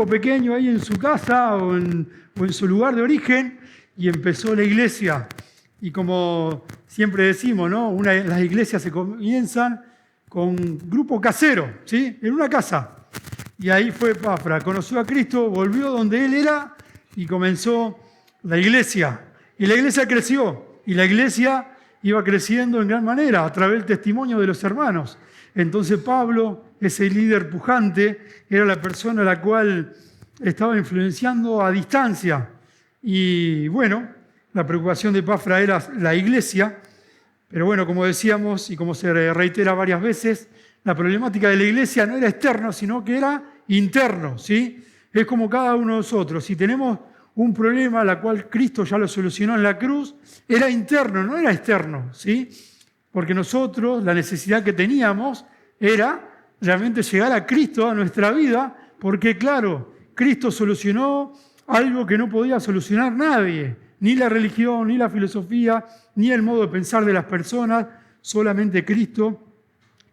pequeño ahí en su casa o en su lugar de origen y empezó la iglesia. Y como siempre decimos, ¿no? Las iglesias se comienzan con grupo casero, ¿sí? En una casa. Y ahí fue Epafra, conoció a Cristo, volvió donde él era y comenzó la iglesia. Y la iglesia creció, y la iglesia iba creciendo en gran manera a través del testimonio de los hermanos. Entonces Pablo, ese líder pujante, era la persona a la cual estaba influenciando a distancia. Y bueno, la preocupación de Epafra era la iglesia, pero bueno, como decíamos y como se reitera varias veces, la problemática de la iglesia no era externo, sino que era interno, ¿sí? Es como cada uno de nosotros. Si tenemos un problema, la cual Cristo ya lo solucionó en la cruz, era interno, no era externo, ¿sí? Porque nosotros, la necesidad que teníamos era realmente llegar a Cristo a nuestra vida, porque claro, Cristo solucionó algo que no podía solucionar nadie, ni la religión, ni la filosofía, ni el modo de pensar de las personas, solamente Cristo,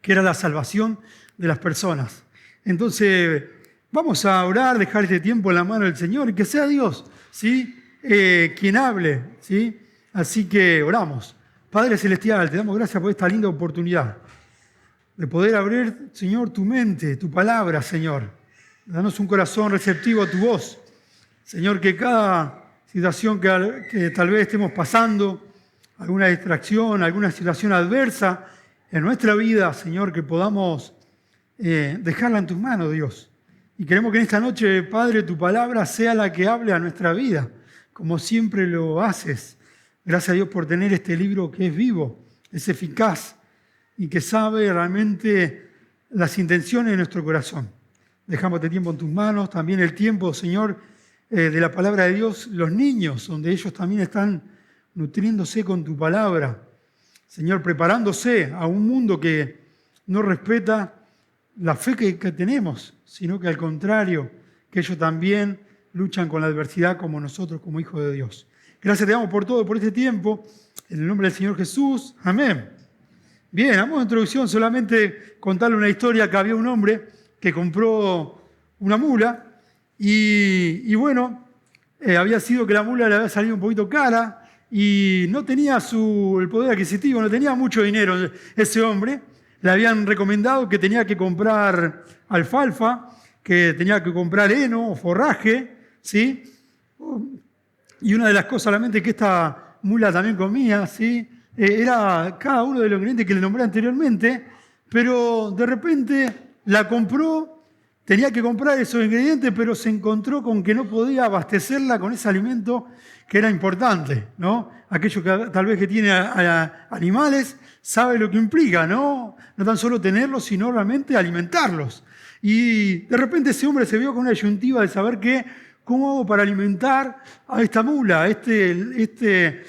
que era la salvación de las personas. Entonces, vamos a orar, dejar este tiempo en la mano del Señor y que sea Dios, ¿sí? Quien hable, ¿sí? Así que oramos. Padre Celestial, te damos gracias por esta linda oportunidad de poder abrir, Señor, tu mente, tu palabra, Señor. Danos un corazón receptivo a tu voz. Señor, que cada situación que tal vez estemos pasando, alguna distracción, alguna situación adversa en nuestra vida, Señor, que podamos dejarla en tus manos, Dios. Y queremos que en esta noche, Padre, tu palabra sea la que hable a nuestra vida, como siempre lo haces. Gracias a Dios por tener este libro que es vivo, es eficaz y que sabe realmente las intenciones de nuestro corazón. Dejamos este tiempo en tus manos, también el tiempo, Señor, de la palabra de Dios, los niños, donde ellos también están nutriéndose con tu palabra. Señor, preparándose a un mundo que no respeta la fe que tenemos, sino que al contrario, que ellos también luchan con la adversidad como nosotros, como hijos de Dios. Gracias te damos por todo, por este tiempo. En el nombre del Señor Jesús. Amén. Bien, vamos a introducción, solamente contarle una historia que había un hombre que compró una mula y bueno, había sido que la mula le había salido un poquito cara y no tenía el poder adquisitivo, no tenía mucho dinero ese hombre. Le habían recomendado que tenía que comprar alfalfa, que tenía que comprar heno o forraje, ¿sí? Y una de las cosas solamente que esta mula también comía, ¿sí? Era cada uno de los ingredientes que le nombré anteriormente, pero de repente la compró, tenía que comprar esos ingredientes, pero se encontró con que no podía abastecerla con ese alimento que era importante, ¿no? Aquello que tal vez que tiene animales sabe lo que implica, ¿no? No tan solo tenerlos, sino realmente alimentarlos. Y de repente ese hombre se vio con una disyuntiva de saber ¿cómo hago para alimentar a esta mula, este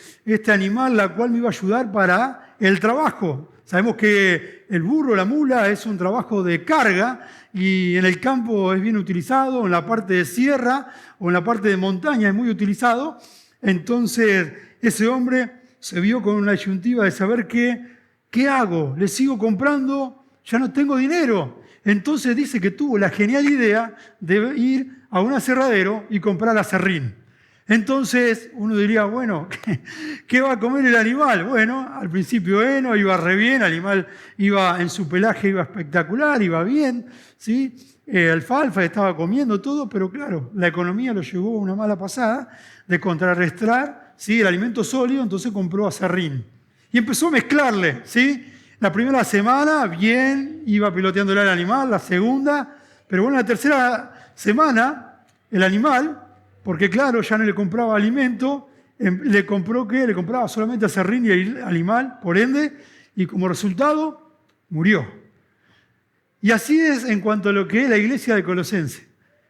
animal, la cual me iba a ayudar para el trabajo? Sabemos que el burro, la mula, es un trabajo de carga y en el campo es bien utilizado, en la parte de sierra o en la parte de montaña es muy utilizado. Entonces ese hombre se vio con una disyuntiva de saber ¿qué hago? ¿Le sigo comprando? Ya no tengo dinero. Entonces dice que tuvo la genial idea de ir a un aserradero y comprar aserrín. Entonces uno diría, bueno, ¿qué va a comer el animal? Bueno, al principio heno, iba re bien, el animal iba en su pelaje, iba espectacular, iba bien, ¿sí? Alfalfa estaba comiendo todo, pero claro, la economía lo llevó a una mala pasada de contrarrestar, ¿sí? El alimento sólido, entonces compró aserrín. Y empezó a mezclarle, ¿sí? La primera semana, bien, iba piloteándole al animal, la segunda, pero bueno, la tercera semana, el animal, porque claro, ya no le compraba alimento, le compraba solamente aserrín y el animal, por ende, y como resultado, murió. Y así es en cuanto a lo que es la iglesia de Colosense.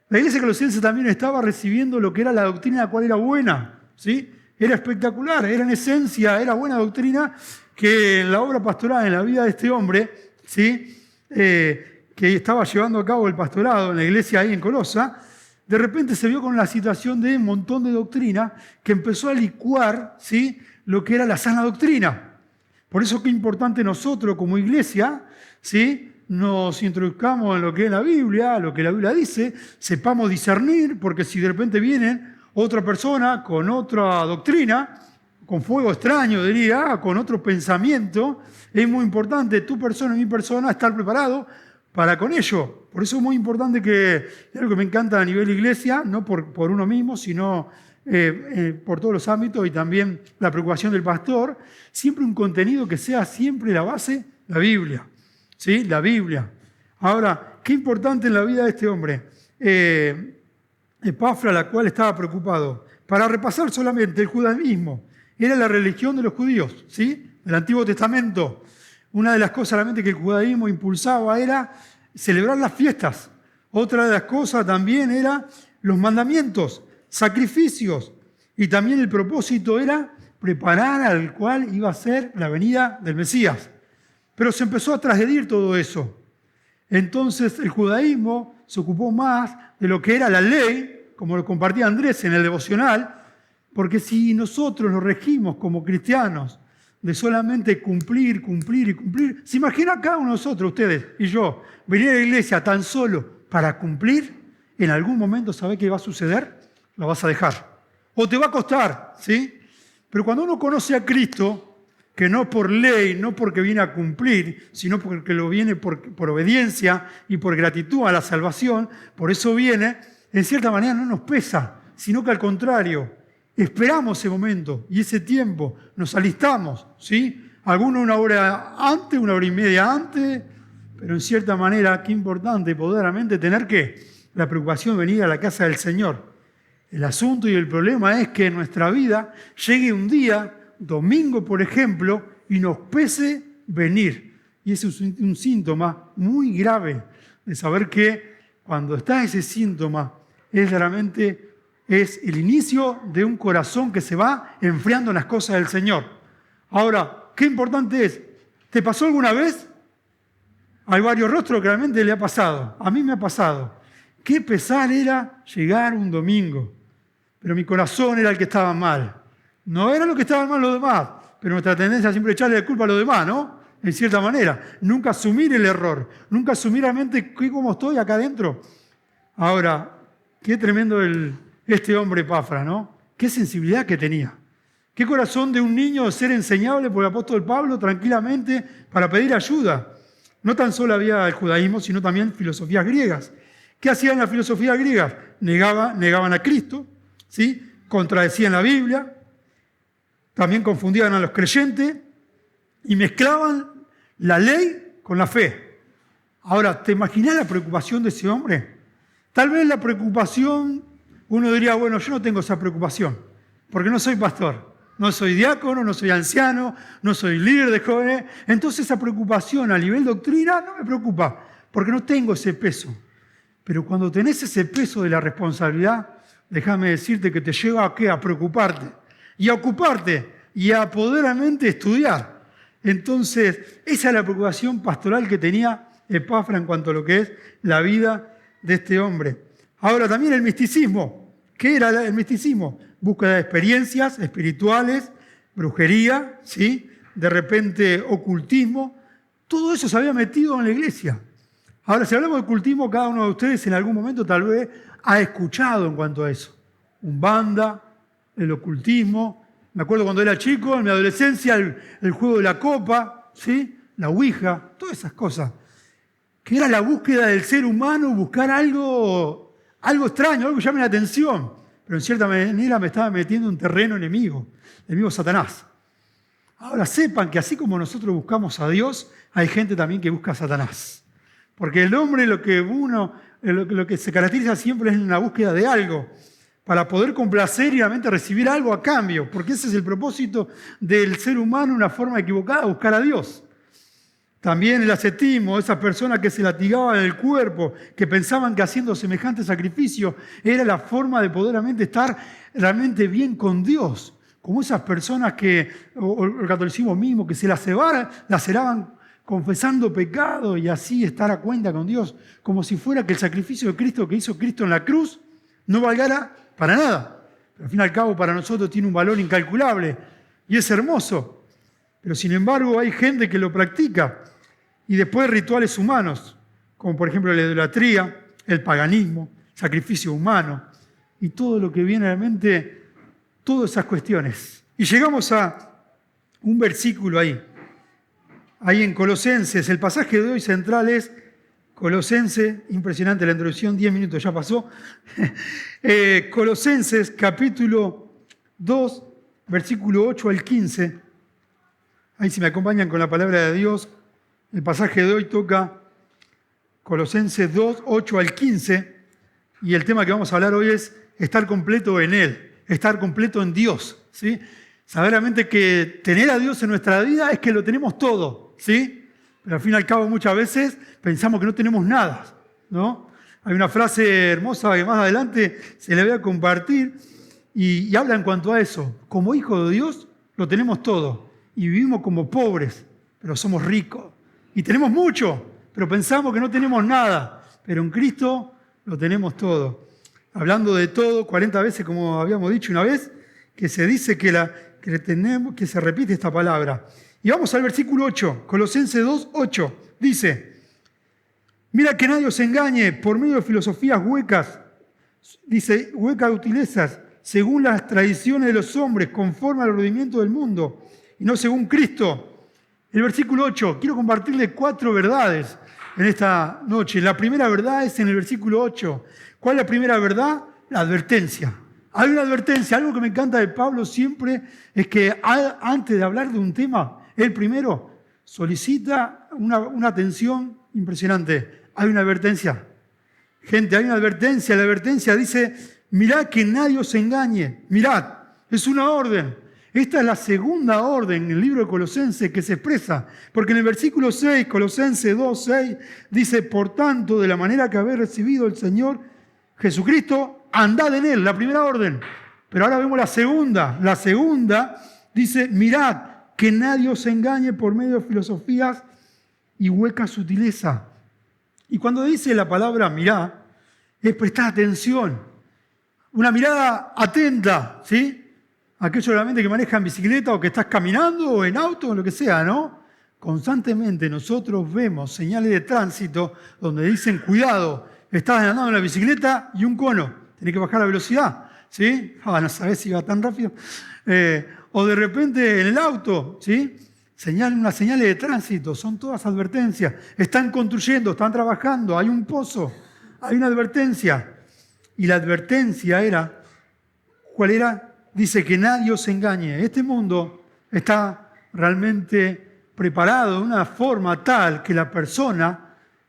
La iglesia de Colosense también estaba recibiendo lo que era la doctrina, la cual era buena, ¿sí? Era espectacular, era en esencia, era buena doctrina que en la obra pastoral, en la vida de este hombre, ¿sí? Que estaba llevando a cabo el pastorado en la iglesia ahí en Colosa, de repente se vio con la situación de un montón de doctrina que empezó a licuar, ¿sí? Lo que era la sana doctrina. Por eso qué importante nosotros como iglesia, ¿sí? nos introduzcamos en lo que es la Biblia, lo que la Biblia dice, sepamos discernir, porque si de repente viene otra persona con otra doctrina, con fuego extraño, diría, con otro pensamiento, es muy importante tu persona y mi persona estar preparado para con ello. Por eso es muy importante que, es algo que me encanta a nivel iglesia, no por uno mismo, sino por todos los ámbitos y también la preocupación del pastor, siempre un contenido que sea siempre la base, la Biblia. ¿Sí? La Biblia. Ahora, qué importante en la vida de este hombre. Epafra, la cual estaba preocupado. Para repasar solamente el judaísmo, era la religión de los judíos, ¿sí? Del Antiguo Testamento. Una de las cosas realmente que el judaísmo impulsaba era celebrar las fiestas. Otra de las cosas también era los mandamientos, sacrificios. Y también el propósito era preparar al cual iba a ser la venida del Mesías. Pero se empezó a transgredir todo eso. Entonces el judaísmo se ocupó más de lo que era la ley, como lo compartía Andrés en el devocional, porque si nosotros nos regimos como cristianos de solamente cumplir, cumplir y cumplir, ¿se imagina cada uno de nosotros, ustedes y yo, venir a la iglesia tan solo para cumplir? En algún momento, ¿sabés qué va a suceder? Lo vas a dejar. O te va a costar, ¿sí? Pero cuando uno conoce a Cristo, que no por ley, no porque viene a cumplir, sino porque lo viene por obediencia y por gratitud a la salvación, por eso viene, en cierta manera no nos pesa, sino que al contrario, esperamos ese momento y ese tiempo, nos alistamos, ¿sí? Algunos una hora antes, una hora y media antes, pero en cierta manera, qué importante poderamente tener que la preocupación de venir a la casa del Señor. El asunto y el problema es que en nuestra vida llegue un día, domingo, por ejemplo, y nos pese venir. Y ese es un síntoma muy grave de saber que cuando está ese síntoma es realmente el inicio de un corazón que se va enfriando en las cosas del Señor. Ahora, qué importante es. ¿Te pasó alguna vez? Hay varios rostros que realmente le ha pasado. A mí me ha pasado. Qué pesar era llegar un domingo. Pero mi corazón era el que estaba mal. No era lo que estaban mal los demás, pero nuestra tendencia es siempre echarle la culpa a los demás, ¿no? En cierta manera. Nunca asumir el error. Nunca asumir realmente cómo estoy acá adentro. Ahora, qué tremendo este hombre Epafra, ¿no? Qué sensibilidad que tenía. Qué corazón de un niño de ser enseñable por el apóstol Pablo tranquilamente para pedir ayuda. No tan solo había el judaísmo, sino también filosofías griegas. ¿Qué hacían las filosofías griegas? Negaban a Cristo, ¿sí? Contradecían la Biblia. También confundían a los creyentes y mezclaban la ley con la fe. Ahora, ¿te imaginas la preocupación de ese hombre? Tal vez la preocupación, uno diría, bueno, yo no tengo esa preocupación, porque no soy pastor, no soy diácono, no soy anciano, no soy líder de jóvenes. Entonces esa preocupación a nivel doctrina no me preocupa, porque no tengo ese peso. Pero cuando tenés ese peso de la responsabilidad, déjame decirte que te lleva a preocuparte. Y a ocuparte y a poderamente estudiar. Entonces, esa es la preocupación pastoral que tenía Epafra en cuanto a lo que es la vida de este hombre. Ahora, también el misticismo. ¿Qué era el misticismo? Búsqueda de experiencias espirituales, brujería, ¿sí? De repente ocultismo. Todo eso se había metido en la iglesia. Ahora, si hablamos de ocultismo, cada uno de ustedes en algún momento tal vez ha escuchado en cuanto a eso. Umbanda, el ocultismo. Me acuerdo cuando era chico, en mi adolescencia, el juego de la copa, ¿sí? La ouija, todas esas cosas. Que era la búsqueda del ser humano, buscar algo extraño, algo que llame la atención. Pero en cierta manera me estaba metiendo en un terreno enemigo Satanás. Ahora sepan que así como nosotros buscamos a Dios, hay gente también que busca a Satanás. Porque el hombre lo que se caracteriza siempre es la búsqueda de algo, para poder complacer y realmente recibir algo a cambio, porque ese es el propósito del ser humano, una forma equivocada, buscar a Dios. También el ascetismo, esas personas que se latigaban el cuerpo, que pensaban que haciendo semejante sacrificio era la forma de poder realmente estar realmente bien con Dios, como esas personas o el catolicismo mismo, que se laceraban confesando pecado y así estar a cuenta con Dios, como si fuera que el sacrificio de Cristo que hizo Cristo en la cruz no valgara para nada. Pero al fin y al cabo para nosotros tiene un valor incalculable y es hermoso. Pero sin embargo hay gente que lo practica. Y después rituales humanos, como por ejemplo la idolatría, el paganismo, sacrificio humano y todo lo que viene a la mente, todas esas cuestiones. Y llegamos a un versículo ahí en Colosenses. El pasaje de hoy central es Colosenses, impresionante la introducción, 10 minutos ya pasó. Colosenses capítulo 2, versículo 8 al 15. Ahí si me acompañan con la palabra de Dios, el pasaje de hoy toca Colosenses 2, 8 al 15. Y el tema que vamos a hablar hoy es estar completo en Él, estar completo en Dios, ¿sí? Saber realmente que tener a Dios en nuestra vida es que lo tenemos todo, ¿sí? Pero al fin y al cabo muchas veces pensamos que no tenemos nada, ¿no? Hay una frase hermosa que más adelante se la voy a compartir y habla en cuanto a eso. Como hijos de Dios lo tenemos todo y vivimos como pobres, pero somos ricos. Y tenemos mucho, pero pensamos que no tenemos nada. Pero en Cristo lo tenemos todo. Hablando de todo, 40 veces, como habíamos dicho una vez, que se dice que se repite esta palabra. Y vamos al versículo 8, Colosenses 2, 8. Dice, mira que nadie os engañe por medio de filosofías huecas, dice, huecas utilezas, según las tradiciones de los hombres, conforme al ordenamiento del mundo, y no según Cristo. El versículo 8, quiero compartirle 4 verdades en esta noche. La primera verdad es en el versículo 8. ¿Cuál es la primera verdad? La advertencia. Hay una advertencia. Algo que me encanta de Pablo siempre es que antes de hablar de un tema, él primero solicita una atención impresionante. Hay una advertencia. Gente, hay una advertencia. La advertencia dice, mirad que nadie os engañe. Mirad, es una orden. Esta es la segunda orden en el libro de Colosenses que se expresa, porque en el versículo 6, Colosenses 2, 6, dice, por tanto, de la manera que habéis recibido el Señor Jesucristo, andad en Él, la primera orden. Pero ahora vemos la segunda. La segunda dice, mirad, que nadie os engañe por medio de filosofías y huecas sutilezas. Y cuando dice la palabra mirad, es prestar atención. Una mirada atenta, ¿sí? Aquellos realmente que manejan bicicleta o que estás caminando o en auto o lo que sea, ¿no? Constantemente nosotros vemos señales de tránsito donde dicen, cuidado, estás andando en la bicicleta y un cono, tenés que bajar la velocidad, ¿sí? No sabés si va tan rápido. O de repente en el auto, ¿sí? Unas señales de tránsito, son todas advertencias. Están construyendo, están trabajando, hay un pozo, hay una advertencia. Y la advertencia era, ¿cuál era? Dice que nadie os engañe. Este mundo está realmente preparado de una forma tal que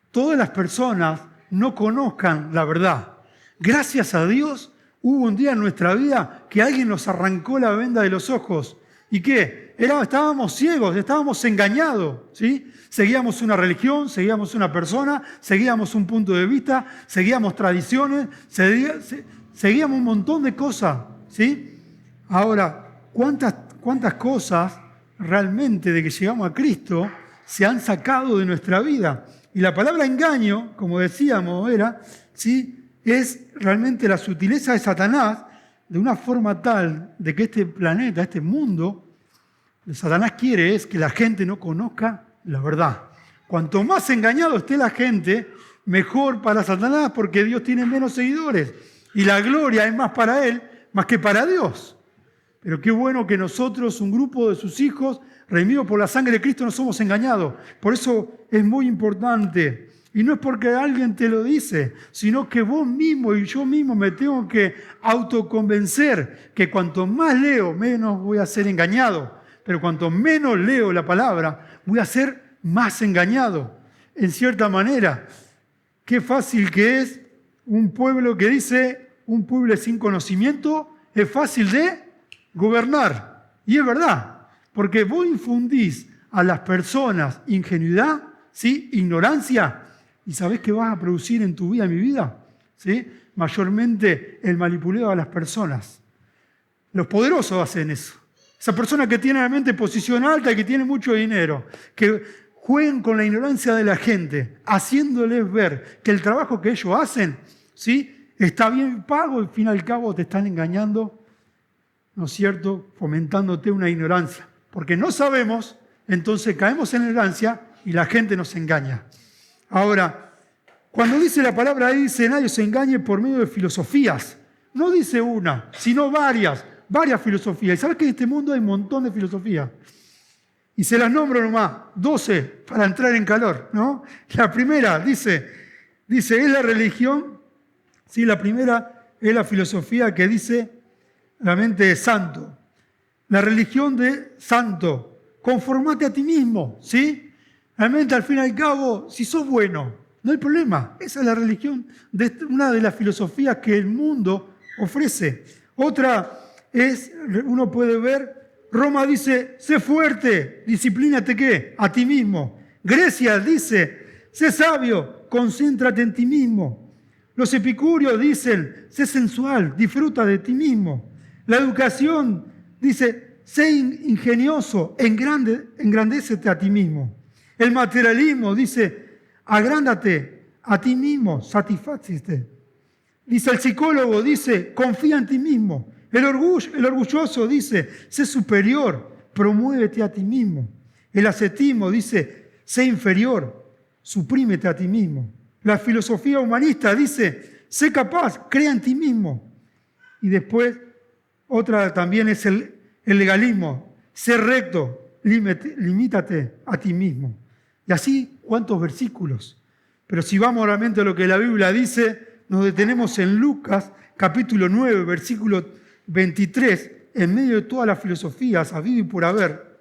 todas las personas no conozcan la verdad. Gracias a Dios, hubo un día en nuestra vida que alguien nos arrancó la venda de los ojos. ¿Y qué? Estábamos ciegos, estábamos engañados, ¿sí? Seguíamos una religión, seguíamos una persona, seguíamos un punto de vista, seguíamos tradiciones, seguíamos un montón de cosas, ¿sí? Ahora, ¿cuántas cosas realmente de que llegamos a Cristo se han sacado de nuestra vida? Y la palabra engaño, como decíamos, ¿sí? Es realmente la sutileza de Satanás de una forma tal de que este planeta, este mundo, lo que Satanás quiere es que la gente no conozca la verdad. Cuanto más engañado esté la gente, mejor para Satanás, porque Dios tiene menos seguidores y la gloria es más para él, más que para Dios. Pero qué bueno que nosotros, un grupo de sus hijos, redimidos por la sangre de Cristo, no somos engañados. Por eso es muy importante. Y no es porque alguien te lo dice, sino que vos mismo y yo mismo me tengo que autoconvencer que cuanto más leo, menos voy a ser engañado. Pero cuanto menos leo la palabra, voy a ser más engañado. En cierta manera, qué fácil que es un pueblo que dice, un pueblo sin conocimiento es fácil de gobernar. Y es verdad, porque vos infundís a las personas ingenuidad, ¿sí? Ignorancia, y sabés qué vas a producir en tu vida, en mi vida, ¿sí? Mayormente el manipuleo a las personas. Los poderosos hacen eso. Esa persona que tiene realmente posición alta y que tiene mucho dinero, que jueguen con la ignorancia de la gente, haciéndoles ver que el trabajo que ellos hacen, ¿sí? Está bien pago y al fin y al cabo te están engañando, ¿no es cierto?, fomentándote una ignorancia. Porque no sabemos, entonces caemos en la ignorancia y la gente nos engaña. Ahora, cuando dice la palabra ahí, dice nadie se engañe por medio de filosofías. No dice una, sino varias filosofías. Y sabes que en este mundo hay un montón de filosofías. Y se las nombro nomás, 12 para entrar en calor, ¿no? La primera dice, es la religión, sí, la primera es la filosofía que dice la mente de santo. La religión de santo, conformate a ti mismo, ¿sí? Realmente al fin y al cabo, si sos bueno, no hay problema. Esa es la religión, una de las filosofías que el mundo ofrece. Otra es, uno puede ver, Roma dice, sé fuerte, disciplínate ¿qué? A ti mismo. Grecia dice, sé sabio, concéntrate en ti mismo. Los epicúreos dicen, sé sensual, disfruta de ti mismo. La educación dice, sé ingenioso, engrandécete a ti mismo. El materialismo dice, agrándate a ti mismo, satisfácete. Dice el psicólogo, dice, confía en ti mismo. El orgulloso dice, sé superior, promuévete a ti mismo. El ascetismo dice, sé inferior, suprímete a ti mismo. La filosofía humanista dice, sé capaz, crea en ti mismo. Y después, otra también es el legalismo, sé recto, limítate a ti mismo. Y así, ¿cuántos versículos? Pero si vamos realmente a lo que la Biblia dice, nos detenemos en Lucas, capítulo 9, versículo 23, en medio de todas las filosofías, habido y por haber,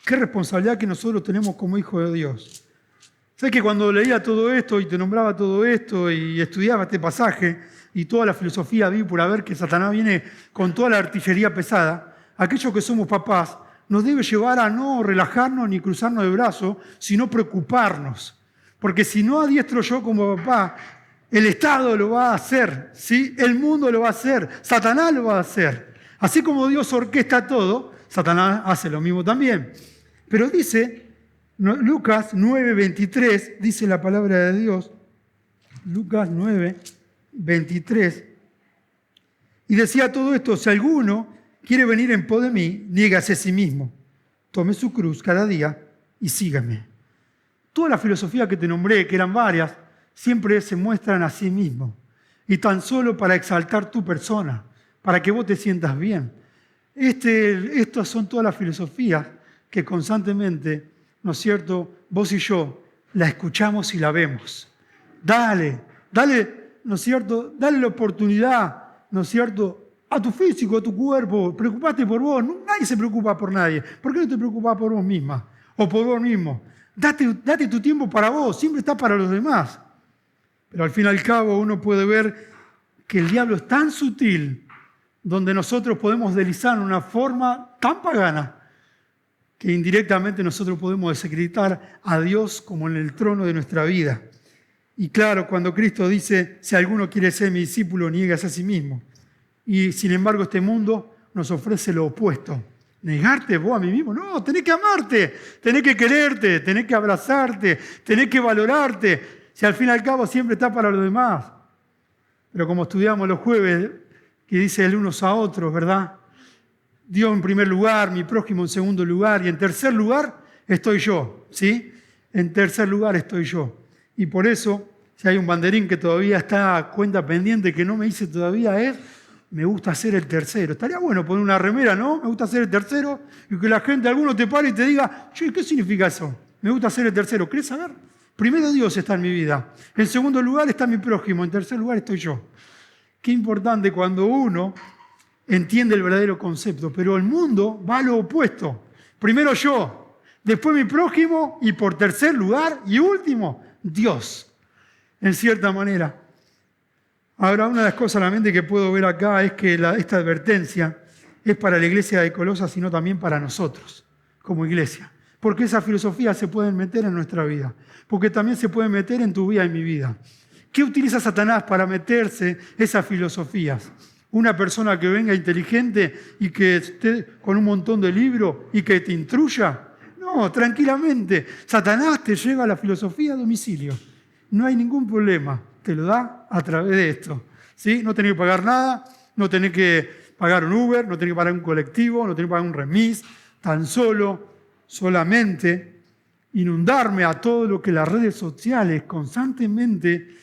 qué responsabilidad que nosotros tenemos como hijos de Dios. ¿Sabes que cuando leía todo esto y te nombraba todo esto y estudiaba este pasaje y toda la filosofía habido y por haber, que Satanás viene con toda la artillería pesada, aquellos que somos papás, nos debe llevar a no relajarnos ni cruzarnos de brazos, sino preocuparnos. Porque si no adiestro yo como papá, el Estado lo va a hacer, ¿sí? El mundo lo va a hacer, Satanás lo va a hacer. Así como Dios orquesta todo, Satanás hace lo mismo también. Pero dice, Lucas 9:23, dice la palabra de Dios, Lucas 9:23, y decía todo esto, si alguno quiere venir en pos de mí, niégase a sí mismo, tome su cruz cada día y sígame. Toda la filosofía que te nombré, que eran varias, siempre se muestran a sí mismos. Y tan solo para exaltar tu persona, para que vos te sientas bien. Estas son todas las filosofías que constantemente, ¿no es cierto?, vos y yo la escuchamos y la vemos. Dale, ¿no es cierto?, dale la oportunidad, ¿no es cierto?, a tu físico, a tu cuerpo, preocupate por vos. Nadie se preocupa por nadie. ¿Por qué no te preocupas por vos misma o por vos mismo? Date tu tiempo para vos, siempre está para los demás. Pero al fin y al cabo uno puede ver que el diablo es tan sutil, donde nosotros podemos deslizar en una forma tan pagana, que indirectamente nosotros podemos desacreditar a Dios como en el trono de nuestra vida. Y claro, cuando Cristo dice, si alguno quiere ser mi discípulo, niégase a sí mismo. Y sin embargo este mundo nos ofrece lo opuesto. ¿Negarte vos a mí mismo? No, tenés que amarte, tenés que quererte, tenés que abrazarte, tenés que valorarte. Si al fin y al cabo siempre está para los demás. Pero como estudiamos los jueves, que dice el unos a otros, ¿verdad? Dios en primer lugar, mi prójimo en segundo lugar, y en tercer lugar estoy yo, ¿sí? En tercer lugar estoy yo. Y por eso, si hay un banderín que todavía está a cuenta pendiente, que no me hice todavía, es, me gusta ser el tercero. Estaría bueno poner una remera, ¿no? Me gusta ser el tercero, y que la gente, alguno te pare y te diga, che, ¿qué significa eso? Me gusta ser el tercero. ¿Querés saber? Primero Dios está en mi vida. En segundo lugar está mi prójimo. En tercer lugar estoy yo. Qué importante cuando uno entiende el verdadero concepto. Pero el mundo va a lo opuesto. Primero yo, después mi prójimo y por tercer lugar y último, Dios. En cierta manera. Ahora, una de las cosas solamente que puedo ver acá es que esta advertencia es para la iglesia de Colosas, sino también para nosotros, como iglesia. Porque esas filosofías se pueden meter en nuestra vida. Porque también se pueden meter en tu vida y en mi vida. ¿Qué utiliza Satanás para meterse esas filosofías? Una persona que venga inteligente y que esté con un montón de libros y que te instruya. No, tranquilamente. Satanás te lleva la filosofía a domicilio. No hay ningún problema. Te lo da a través de esto. ¿Sí? No tenés que pagar nada, no tenés que pagar un Uber, no tenés que pagar un colectivo, no tenés que pagar un remis. Tan solamente inundarme a todo lo que las redes sociales constantemente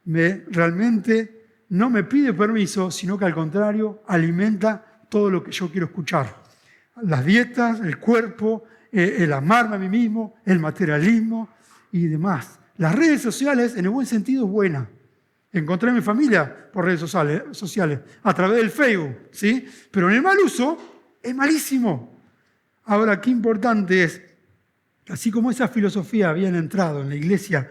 realmente no me pide permiso, sino que al contrario alimenta todo lo que yo quiero escuchar. Las dietas, el cuerpo, el amarme a mí mismo, el materialismo y demás. Las redes sociales, en el buen sentido, es buena. Encontré a mi familia por redes sociales, a través del Facebook, ¿sí? Pero en el mal uso es malísimo. Ahora, qué importante es, así como esa filosofía habían entrado en la iglesia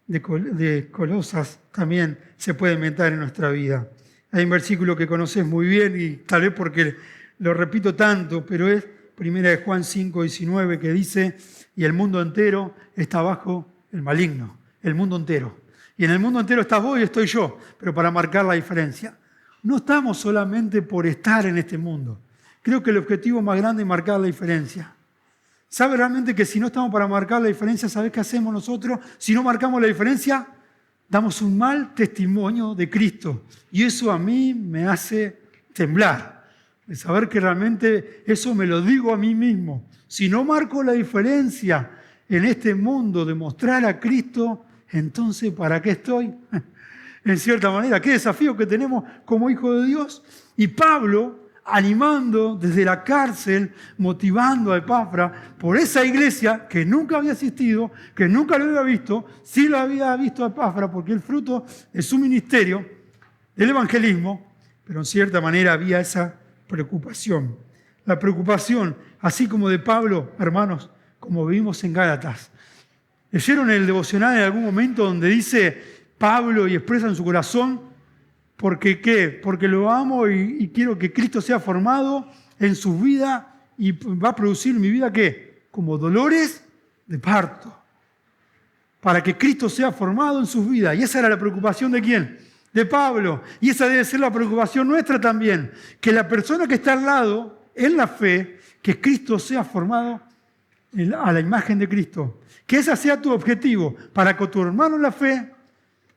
de Colosas, también se puede inventar en nuestra vida. Hay un versículo que conoces muy bien y tal vez porque lo repito tanto, pero es 1 Juan 5:19 que dice, y el mundo entero está bajo el maligno, el mundo entero. Y en el mundo entero estás vos y estoy yo, pero para marcar la diferencia. No estamos solamente por estar en este mundo. Creo que el objetivo más grande es marcar la diferencia. ¿Sabe realmente que si no estamos para marcar la diferencia, ¿sabés qué hacemos nosotros? Si no marcamos la diferencia, damos un mal testimonio de Cristo. Y eso a mí me hace temblar. De saber que realmente eso me lo digo a mí mismo. Si no marco la diferencia en este mundo de mostrar a Cristo, entonces ¿para qué estoy? En cierta manera, qué desafío que tenemos como hijos de Dios. Y Pablo, animando desde la cárcel, motivando a Epafra por esa iglesia que nunca había asistido, que nunca lo había visto, sí lo había visto a Epafra porque el fruto de su ministerio, del evangelismo, pero en cierta manera había esa preocupación. La preocupación, así como de Pablo, hermanos, como vimos en Gálatas. ¿Leyeron el devocional en algún momento donde dice Pablo y expresa en su corazón, porque qué? Porque lo amo y quiero que Cristo sea formado en su vida y va a producir en mi vida ¿qué? Como dolores de parto. Para que Cristo sea formado en sus vidas. Y esa era la preocupación ¿de quién? De Pablo. Y esa debe ser la preocupación nuestra también. Que la persona que está al lado, en la fe, que Cristo sea formado a la imagen de Cristo. Que ese sea tu objetivo. Para que tu hermano en la fe,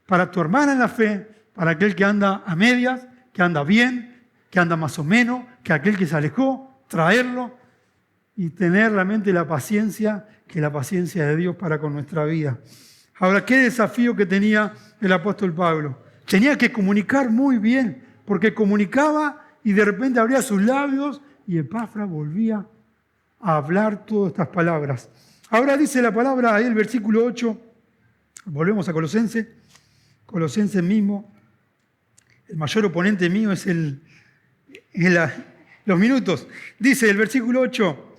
para tu hermana en la fe, para aquel que anda a medias, que anda bien, que anda más o menos, que aquel que se alejó, traerlo y tener realmente la paciencia, que la paciencia de Dios para con nuestra vida. Ahora, ¿qué desafío que tenía el apóstol Pablo? Tenía que comunicar muy bien, porque comunicaba y de repente abría sus labios y Epafra volvía a hablar todas estas palabras. Ahora dice la palabra ahí el versículo 8, volvemos a Colosenses mismo. El mayor oponente mío es los minutos. Dice el versículo 8,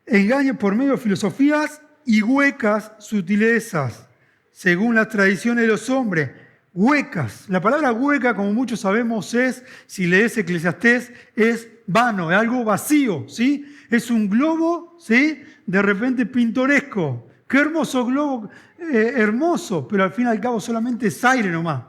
engaños por medio de filosofías y huecas sutilezas, según las tradiciones de los hombres. Huecas. La palabra hueca, como muchos sabemos, si lees Eclesiastés, es vano, es algo vacío, ¿sí? Es un globo, ¿sí? De repente pintoresco. Qué hermoso globo, hermoso, pero al fin y al cabo solamente es aire nomás.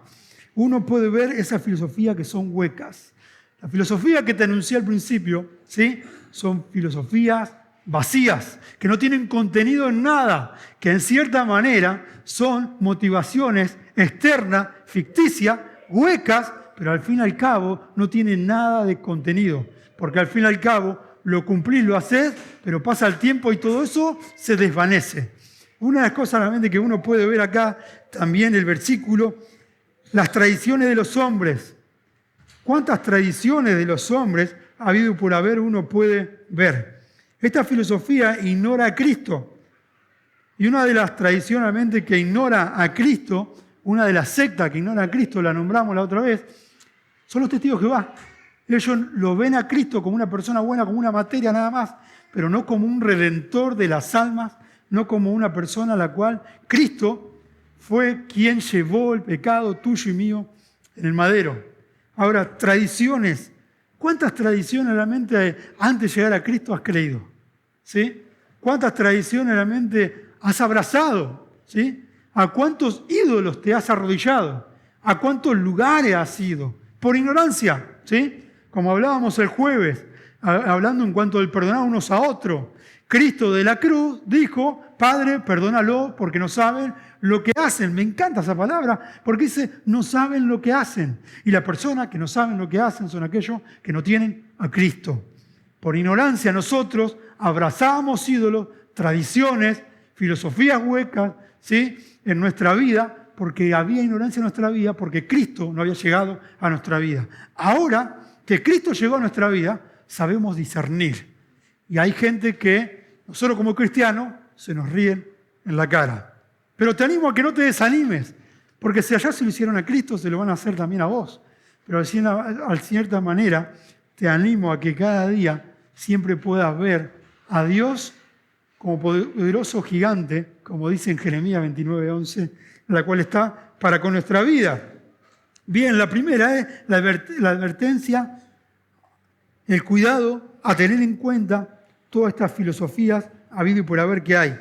Uno puede ver esa filosofía que son huecas. La filosofía que te anuncié al principio, ¿sí? Son filosofías vacías, que no tienen contenido en nada, que en cierta manera son motivaciones externas, ficticias, huecas, pero al fin y al cabo no tienen nada de contenido, porque al fin y al cabo lo cumplís, lo haces, pero pasa el tiempo y todo eso se desvanece. Una de las cosas realmente que uno puede ver acá, también el versículo, las tradiciones de los hombres. ¿Cuántas tradiciones de los hombres ha habido por haber uno puede ver? Esta filosofía ignora a Cristo. Y una de las tradiciones realmente que ignora a Cristo, una de las sectas que ignora a Cristo, la nombramos la otra vez, son los testigos de Jehová. Ellos lo ven a Cristo como una persona buena, como una materia nada más, pero no como un redentor de las almas, no como una persona a la cual Cristo fue quien llevó el pecado tuyo y mío en el madero. Ahora, tradiciones. ¿Cuántas tradiciones realmente antes de llegar a Cristo has creído? ¿Sí? ¿Cuántas tradiciones realmente has abrazado? ¿Sí? ¿A cuántos ídolos te has arrodillado? ¿A cuántos lugares has ido? Por ignorancia, ¿sí? Como hablábamos el jueves, hablando en cuanto al perdonar unos a otros. Cristo de la cruz dijo, Padre, perdónalo porque no saben lo que hacen. Me encanta esa palabra porque dice, no saben lo que hacen. Y las personas que no saben lo que hacen son aquellos que no tienen a Cristo. Por ignorancia nosotros abrazamos ídolos, tradiciones, filosofías huecas, ¿sí?, en nuestra vida, porque había ignorancia en nuestra vida, porque Cristo no había llegado a nuestra vida. Ahora que Cristo llegó a nuestra vida, sabemos discernir. Y hay gente que, nosotros como cristianos, se nos ríen en la cara. Pero te animo a que no te desanimes, porque si allá se lo hicieron a Cristo, se lo van a hacer también a vos. Pero de cierta manera, te animo a que cada día siempre puedas ver a Dios como poderoso gigante, como dice en Jeremías 29:11, la cual está para con nuestra vida. Bien, la primera es la advertencia, el cuidado a tener en cuenta todas estas filosofías habido y por haber que hay.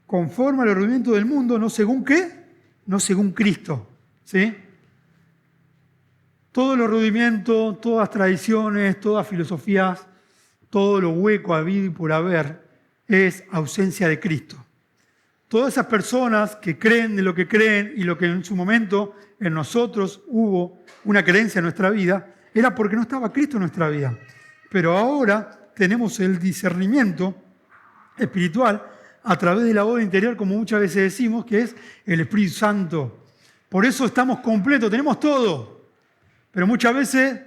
Conforme al ordenamiento del mundo, ¿no según qué? No según Cristo. ¿Sí? Todos los rudimentos, todas las tradiciones, todas las filosofías, todo lo hueco habido y por haber es ausencia de Cristo. Todas esas personas que creen en lo que creen y lo que en su momento en nosotros hubo una creencia en nuestra vida, era porque no estaba Cristo en nuestra vida. Pero ahora tenemos el discernimiento espiritual a través de la voz interior, como muchas veces decimos, que es el Espíritu Santo. Por eso estamos completos, tenemos todo. Pero muchas veces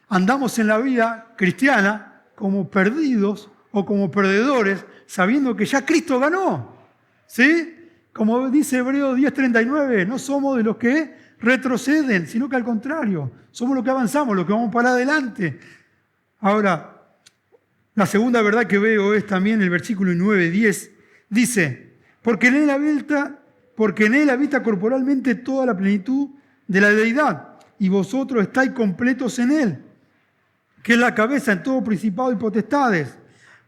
andamos en la vida cristiana como perdidos o como perdedores, sabiendo que ya Cristo ganó. ¿Sí? Como dice Hebreos 10:39, no somos de los que retroceden, sino que al contrario, somos los que avanzamos, los que vamos para adelante. Ahora, la segunda verdad que veo es también el versículo 9:10. Dice, porque en él habita corporalmente toda la plenitud de la deidad, y vosotros estáis completos en él, que es la cabeza en todo principado y potestades,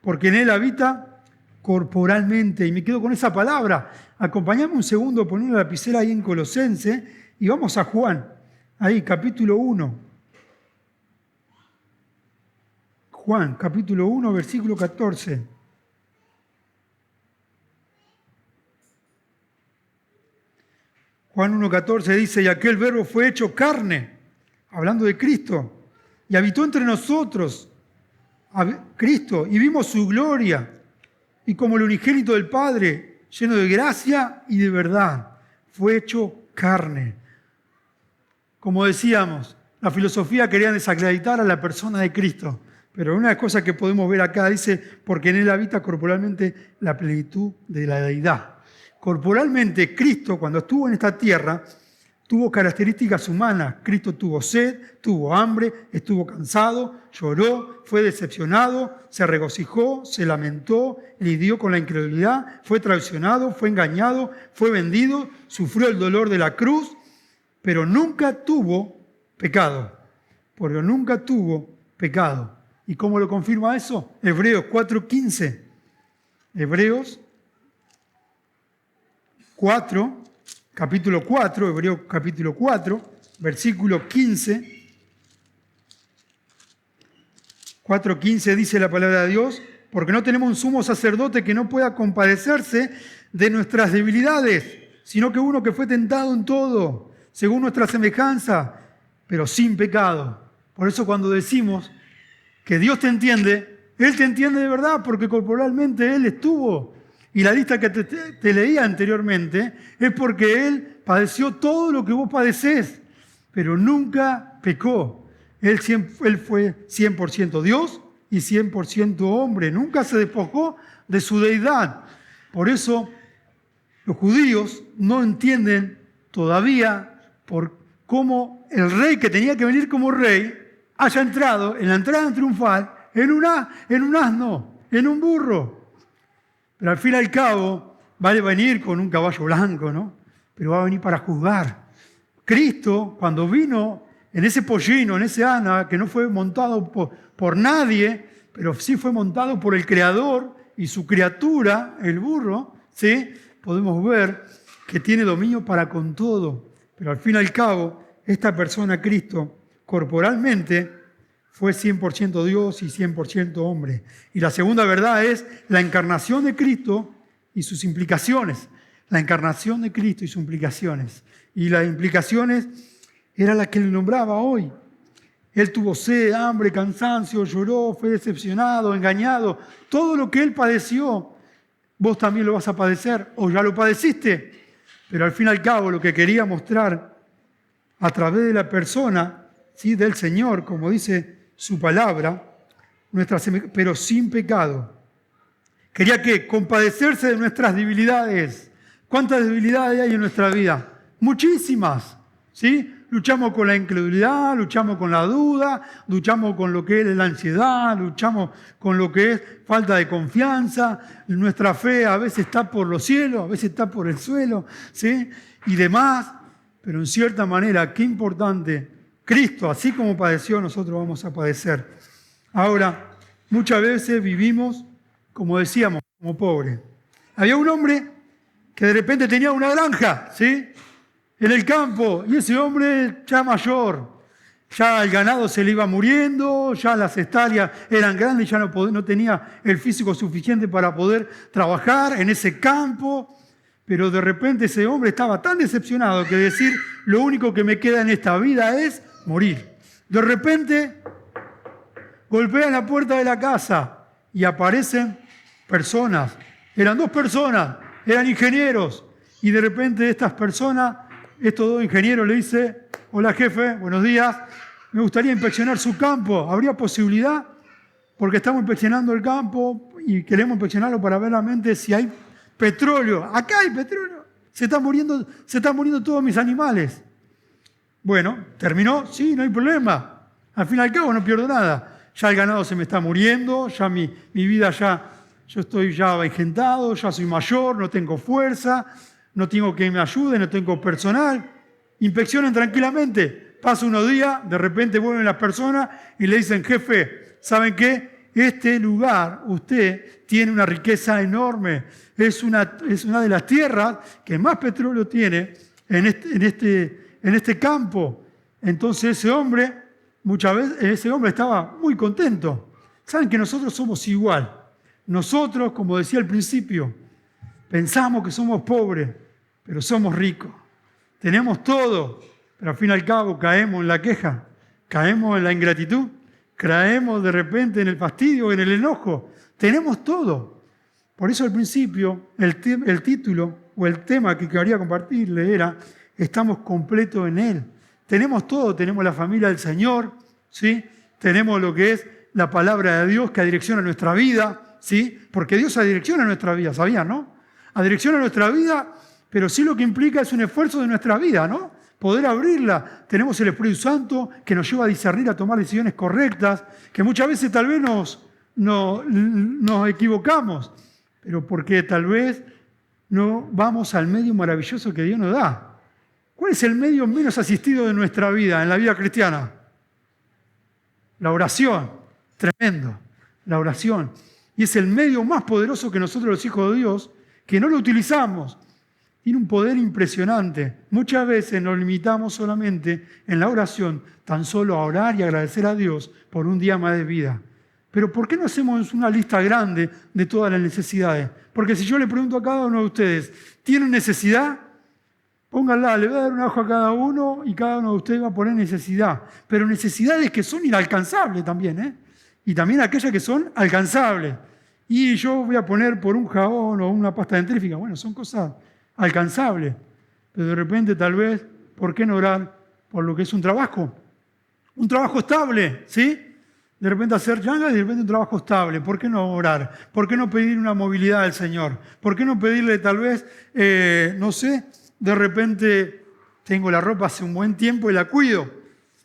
porque en él habita corporalmente. Y me quedo con esa palabra. Acompañame un segundo, poniendo la lapicera ahí en Colosenses, y vamos a Juan, ahí, capítulo 1. Juan, capítulo 1, versículo 14. Juan 1:14 dice, y aquel verbo fue hecho carne, hablando de Cristo, y habitó entre nosotros, Cristo, y vimos su gloria, y como el unigénito del Padre, lleno de gracia y de verdad, fue hecho carne. Como decíamos, la filosofía quería desacreditar a la persona de Cristo, pero una cosa que podemos ver acá dice, porque en él habita corporalmente la plenitud de la deidad. Corporalmente, Cristo, cuando estuvo en esta tierra, tuvo características humanas. Cristo tuvo sed, tuvo hambre, estuvo cansado, lloró, fue decepcionado, se regocijó, se lamentó, lidió con la incredulidad, fue traicionado, fue engañado, fue vendido, sufrió el dolor de la cruz, pero nunca tuvo pecado. Porque nunca tuvo pecado. ¿Y cómo lo confirma eso? Hebreos 4:15. Hebreos 4, capítulo 4, Hebreos capítulo 4, versículo 15. 4:15 dice la palabra de Dios, porque no tenemos un sumo sacerdote que no pueda compadecerse de nuestras debilidades, sino que uno que fue tentado en todo, según nuestra semejanza, pero sin pecado. Por eso cuando decimos que Dios te entiende, Él te entiende de verdad, porque corporalmente Él estuvo. Y la lista que te leía anteriormente es porque Él padeció todo lo que vos padecés, pero nunca pecó. Él fue 100% Dios y 100% hombre. Nunca se despojó de su deidad. Por eso los judíos no entienden todavía por cómo el rey que tenía que venir como rey haya entrado en la entrada triunfal en un asno, en un burro. Pero al fin y al cabo va a venir con un caballo blanco, ¿no? Pero va a venir para juzgar. Cristo, cuando vino en ese pollino, en ese asno, que no fue montado por nadie, pero sí fue montado por el Creador y su criatura, el burro, ¿sí? Podemos ver que tiene dominio para con todo. Pero al fin y al cabo, esta persona, Cristo, corporalmente fue 100% Dios y 100% hombre. Y la segunda verdad es la encarnación de Cristo y sus implicaciones. La encarnación de Cristo y sus implicaciones. Y las implicaciones era la que él nombraba hoy. Él tuvo sed, hambre, cansancio, lloró, fue decepcionado, engañado. Todo lo que él padeció vos también lo vas a padecer o ya lo padeciste. Pero al fin y al cabo lo que quería mostrar a través de la persona, ¿sí?, del Señor, como dice su palabra, pero sin pecado. Quería que compadecerse de nuestras debilidades. ¿Cuántas debilidades hay en nuestra vida? Muchísimas, ¿sí? Luchamos con la incredulidad, luchamos con la duda, luchamos con lo que es la ansiedad, luchamos con lo que es falta de confianza. Nuestra fe a veces está por los cielos, a veces está por el suelo, ¿sí?, y demás. Pero en cierta manera, qué importante, Cristo, así como padeció, nosotros vamos a padecer. Ahora, muchas veces vivimos, como decíamos, como pobres. Había un hombre que de repente tenía una granja, ¿sí?, en el campo, y ese hombre ya mayor, ya el ganado se le iba muriendo, ya las hectáreas eran grandes, ya no tenía el físico suficiente para poder trabajar en ese campo, pero de repente ese hombre estaba tan decepcionado que decir, lo único que me queda en esta vida es morir. De repente golpean la puerta de la casa y aparecen personas, eran 2 personas, eran ingenieros, y de repente estas personas, estos 2 ingenieros le dicen, hola jefe, buenos días, me gustaría inspeccionar su campo, ¿habría posibilidad? Porque estamos inspeccionando el campo y queremos inspeccionarlo para ver realmente si hay petróleo. Acá hay petróleo, se están muriendo todos mis animales. Bueno, ¿terminó? Sí, no hay problema. Al fin y al cabo no pierdo nada. Ya el ganado se me está muriendo, ya mi vida yo estoy ya avejentado, ya soy mayor, no tengo fuerza, no tengo que me ayude, no tengo personal. Inspeccionan tranquilamente. Pasa unos días, de repente vuelven las personas y le dicen, jefe, ¿saben qué? Este lugar, usted tiene una riqueza enorme. Es una de las tierras que más petróleo tiene en este campo. Entonces ese hombre estaba muy contento. Saben que nosotros somos igual. Nosotros, como decía al principio, pensamos que somos pobres, pero somos ricos. Tenemos todo, pero al fin y al cabo caemos en la queja, caemos en la ingratitud, caemos de repente en el fastidio, en el enojo. Tenemos todo. Por eso al principio el título o el tema que quería compartirle era estamos completos en Él. Tenemos todo, tenemos la familia del Señor, ¿sí? Tenemos lo que es la palabra de Dios que adirecciona nuestra vida, ¿sí? Porque Dios adirecciona nuestra vida, ¿sabían, no? Adirecciona nuestra vida, pero sí lo que implica es un esfuerzo de nuestra vida, ¿no? Poder abrirla. Tenemos el Espíritu Santo que nos lleva a discernir, a tomar decisiones correctas, que muchas veces tal vez nos equivocamos, pero porque tal vez no vamos al medio maravilloso que Dios nos da. ¿Cuál es el medio menos asistido de nuestra vida, en la vida cristiana? La oración. Tremendo. La oración. Y es el medio más poderoso que nosotros los hijos de Dios, que no lo utilizamos. Tiene un poder impresionante. Muchas veces nos limitamos solamente en la oración, tan solo a orar y agradecer a Dios por un día más de vida. Pero ¿por qué no hacemos una lista grande de todas las necesidades? Porque si yo le pregunto a cada uno de ustedes, ¿tienen necesidad? Pónganla, le voy a dar una hoja a cada uno y cada uno de ustedes va a poner necesidad. Pero necesidades que son inalcanzables también, ¿eh? Y también aquellas que son alcanzables. Y yo voy a poner por un jabón o una pasta dentrífica. Bueno, son cosas alcanzables. Pero de repente tal vez, ¿por qué no orar por lo que es un trabajo? Un trabajo estable, ¿sí? De repente hacer yanga y de repente un trabajo estable. ¿Por qué no orar? ¿Por qué no pedir una movilidad al Señor? ¿Por qué no pedirle tal vez, no sé, de repente tengo la ropa hace un buen tiempo y la cuido,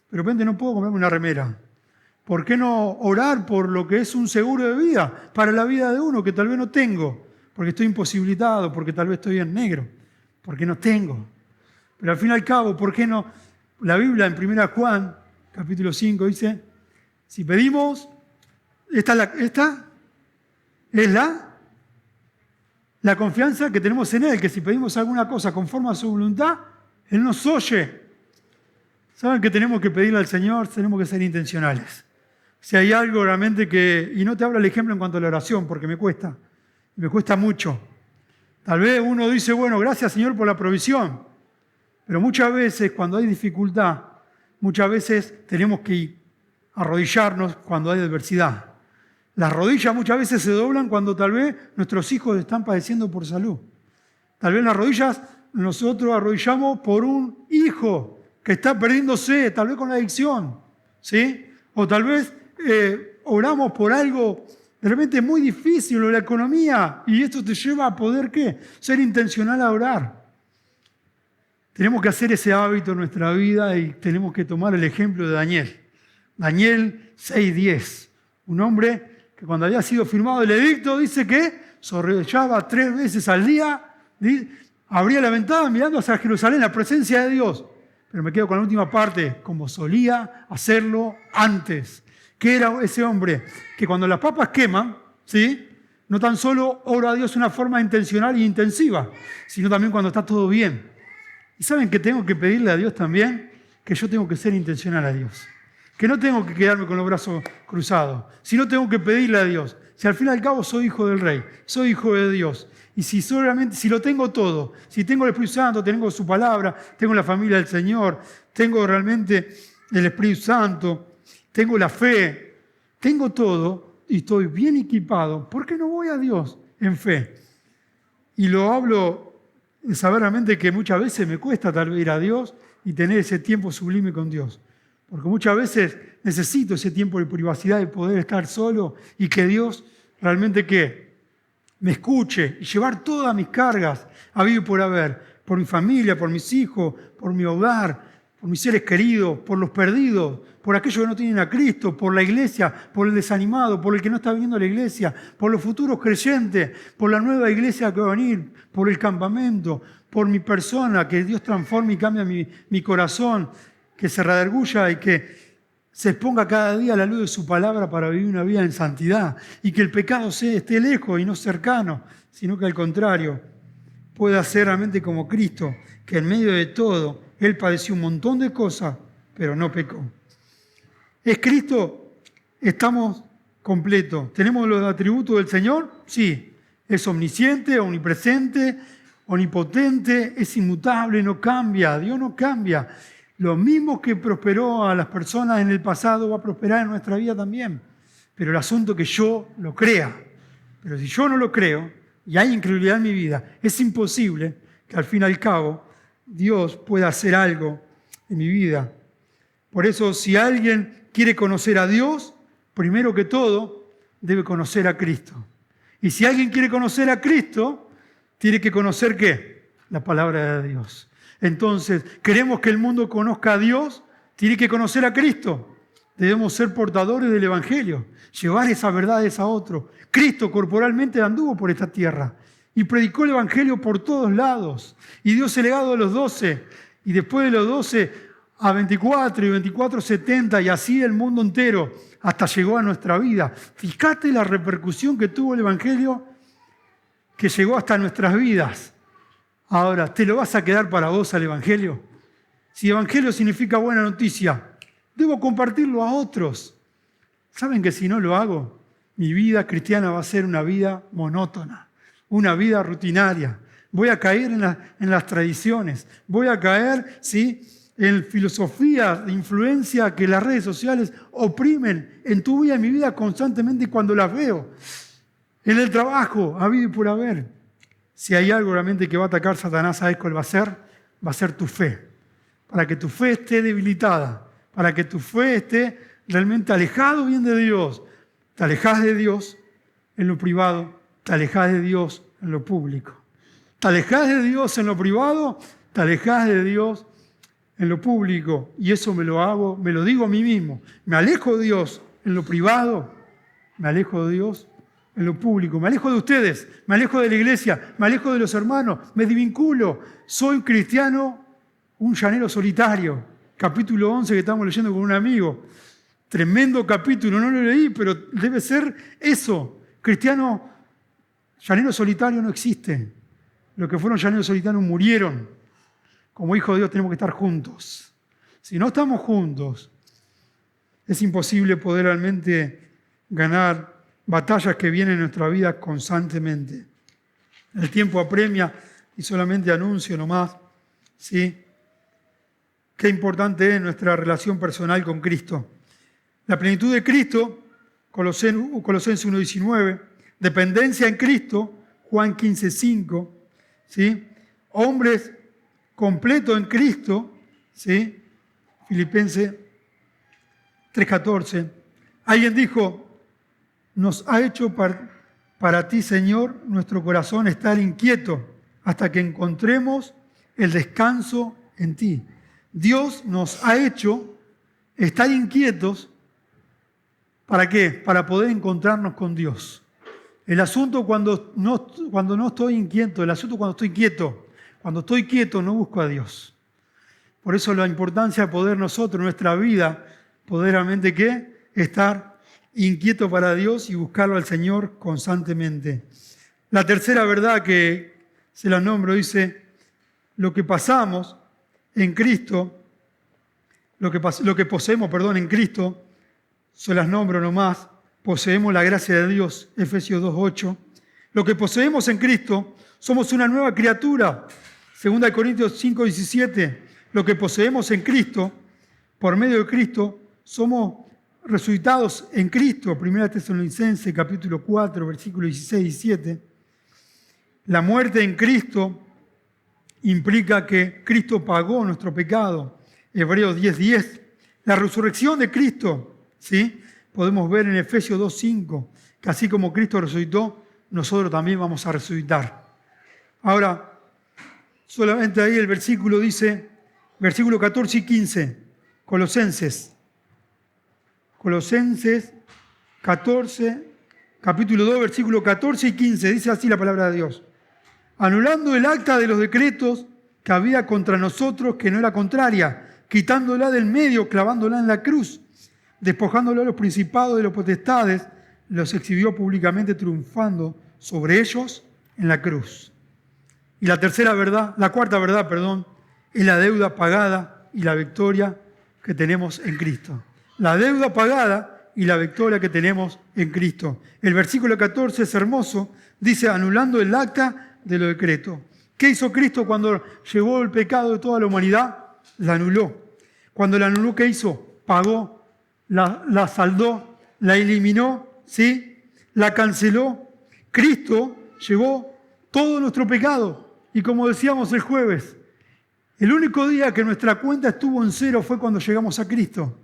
de repente no puedo comprarme una remera? ¿Por qué no orar por lo que es un seguro de vida para la vida de uno que tal vez no tengo? Porque estoy imposibilitado, porque tal vez estoy en negro, porque no tengo. Pero al fin y al cabo, ¿por qué no? La Biblia en 1 Juan, capítulo 5, dice, si pedimos, esta es la confianza que tenemos en Él, que si pedimos alguna cosa conforme a su voluntad, Él nos oye. ¿Saben que tenemos que pedirle al Señor? Tenemos que ser intencionales. Si hay algo realmente que... Y no te hablo el ejemplo en cuanto a la oración, porque me cuesta mucho. Tal vez uno dice, bueno, gracias Señor por la provisión. Pero muchas veces cuando hay dificultad, muchas veces tenemos que arrodillarnos cuando hay adversidad. Las rodillas muchas veces se doblan cuando tal vez nuestros hijos están padeciendo por salud. Tal vez las rodillas nosotros arrodillamos por un hijo que está perdiéndose, tal vez con la adicción, ¿sí? O tal vez oramos por algo de repente muy difícil, o la economía, y esto te lleva a poder, ¿qué? Ser intencional a orar. Tenemos que hacer ese hábito en nuestra vida y tenemos que tomar el ejemplo de Daniel. Daniel 6:10, un hombre que cuando había sido firmado el edicto, dice que se arrodillaba 3 veces al día, abría la ventana mirando hacia Jerusalén, la presencia de Dios. Pero me quedo con la última parte, como solía hacerlo antes. ¿Qué era ese hombre? Que cuando las papas queman, ¿sí? No tan solo ora a Dios de una forma intencional e intensiva, sino también cuando está todo bien. ¿Y saben que tengo que pedirle a Dios también? Que yo tengo que ser intencional a Dios. Que no tengo que quedarme con los brazos cruzados, sino tengo que pedirle a Dios. Si al fin y al cabo soy hijo del Rey, soy hijo de Dios, y si lo tengo todo, si tengo el Espíritu Santo, tengo su palabra, tengo la familia del Señor, tengo realmente el Espíritu Santo, tengo la fe, tengo todo y estoy bien equipado, ¿por qué no voy a Dios en fe? Y lo hablo de saber realmente que muchas veces me cuesta tal vez ir a Dios y tener ese tiempo sublime con Dios. Porque muchas veces necesito ese tiempo de privacidad, de poder estar solo y que Dios realmente ¿qué? Me escuche y llevar todas mis cargas a vivir por haber, por mi familia, por mis hijos, por mi hogar, por mis seres queridos, por los perdidos, por aquellos que no tienen a Cristo, por la iglesia, por el desanimado, por el que no está viniendo a la iglesia, por los futuros creyentes, por la nueva iglesia que va a venir, por el campamento, por mi persona, que Dios transforme y cambie mi corazón, que se redarguya y que se exponga cada día a la luz de su palabra para vivir una vida en santidad y que el pecado esté lejos y no cercano, sino que al contrario, pueda ser realmente como Cristo, que en medio de todo, Él padeció un montón de cosas, pero no pecó. ¿Es Cristo? Estamos completos. ¿Tenemos los atributos del Señor? Sí. Es omnisciente, omnipresente, omnipotente, es inmutable, no cambia. Dios no cambia. Lo mismo que prosperó a las personas en el pasado va a prosperar en nuestra vida también. Pero el asunto es que yo lo crea. Pero si yo no lo creo y hay incredulidad en mi vida, es imposible que al fin y al cabo Dios pueda hacer algo en mi vida. Por eso, si alguien quiere conocer a Dios, primero que todo, debe conocer a Cristo. Y si alguien quiere conocer a Cristo, tiene que conocer ¿qué? La palabra de Dios. Entonces, queremos que el mundo conozca a Dios, tiene que conocer a Cristo. Debemos ser portadores del Evangelio, llevar esas verdades a otros. Cristo corporalmente anduvo por esta tierra y predicó el Evangelio por todos lados. Y dio ese legado a los 12, y después de los 12 a 24 y 24 70, y así el mundo entero, hasta llegó a nuestra vida. Fíjate la repercusión que tuvo el Evangelio, que llegó hasta nuestras vidas. Ahora, ¿te lo vas a quedar para vos al Evangelio? Si Evangelio significa buena noticia, debo compartirlo a otros. ¿Saben que si no lo hago, mi vida cristiana va a ser una vida monótona, una vida rutinaria? Voy a caer en las tradiciones, voy a caer, ¿sí?, en filosofías de influencia que las redes sociales oprimen en tu vida y en mi vida constantemente cuando las veo. En el trabajo, habido y por haber. Si hay algo realmente que va a atacar Satanás, ¿sabes cuál va a ser? Va a ser tu fe. Para que tu fe esté debilitada, para que tu fe esté realmente alejado bien de Dios. Te alejas de Dios en lo privado, te alejas de Dios en lo público. Te alejas de Dios en lo privado, te alejas de Dios en lo público. Y eso me lo digo a mí mismo. Me alejo de Dios en lo privado, me alejo de Dios en lo público, me alejo de ustedes, me alejo de la iglesia, me alejo de los hermanos, me desvinculo. Soy cristiano, un llanero solitario. Capítulo 11 que estamos leyendo con un amigo. Tremendo capítulo, no lo leí, pero debe ser eso. Cristiano, llanero solitario no existe. Los que fueron llaneros solitarios murieron. Como hijos de Dios tenemos que estar juntos. Si no estamos juntos, es imposible poder realmente ganar batallas que vienen en nuestra vida constantemente. El tiempo apremia y solamente anuncio nomás, ¿sí? Qué importante es nuestra relación personal con Cristo. La plenitud de Cristo Colosenses 1:19, dependencia en Cristo, Juan 15:5, ¿sí? Hombres completos en Cristo, ¿sí? Filipenses 3:14. Alguien dijo, nos ha hecho para ti, Señor, nuestro corazón estar inquieto hasta que encontremos el descanso en ti. Dios nos ha hecho estar inquietos. ¿Para qué? Para poder encontrarnos con Dios. El asunto cuando no estoy inquieto, el asunto cuando estoy quieto. Cuando estoy quieto no busco a Dios. Por eso la importancia de poder nosotros, en nuestra vida, poder realmente ¿qué? Estar inquieto para Dios y buscarlo al Señor constantemente. La tercera verdad que se la nombro dice, lo que pasamos en Cristo, lo que poseemos, en Cristo, se las nombro nomás, poseemos la gracia de Dios, Efesios 2:8. Lo que poseemos en Cristo, somos una nueva criatura, 2 Corintios 5:17. Lo que poseemos en Cristo, por medio de Cristo, somos resucitados en Cristo, 1 Tesalonicenses capítulo 4, versículos 16 y 17. La muerte en Cristo implica que Cristo pagó nuestro pecado, Hebreos 10:10. La resurrección de Cristo, ¿sí? Podemos ver en Efesios 2:5, que así como Cristo resucitó, nosotros también vamos a resucitar. Ahora, solamente ahí el versículo dice, versículo 14 y 15, Colosenses 14, capítulo 2, versículo 14 y 15, dice así la palabra de Dios. Anulando el acta de los decretos que había contra nosotros, que no era contraria, quitándola del medio, clavándola en la cruz, despojándola a los principados y los potestades, los exhibió públicamente triunfando sobre ellos en la cruz. Y la cuarta verdad, es la deuda pagada y la victoria que tenemos en Cristo. La deuda pagada y la victoria que tenemos en Cristo. El versículo 14 es hermoso, dice, anulando el acta de los decretos. ¿Qué hizo Cristo cuando llevó el pecado de toda la humanidad? La anuló. Cuando la anuló, ¿qué hizo? Pagó, la saldó, la eliminó, ¿sí? La canceló. Cristo llevó todo nuestro pecado. Y como decíamos el jueves, el único día que nuestra cuenta estuvo en cero fue cuando llegamos a Cristo.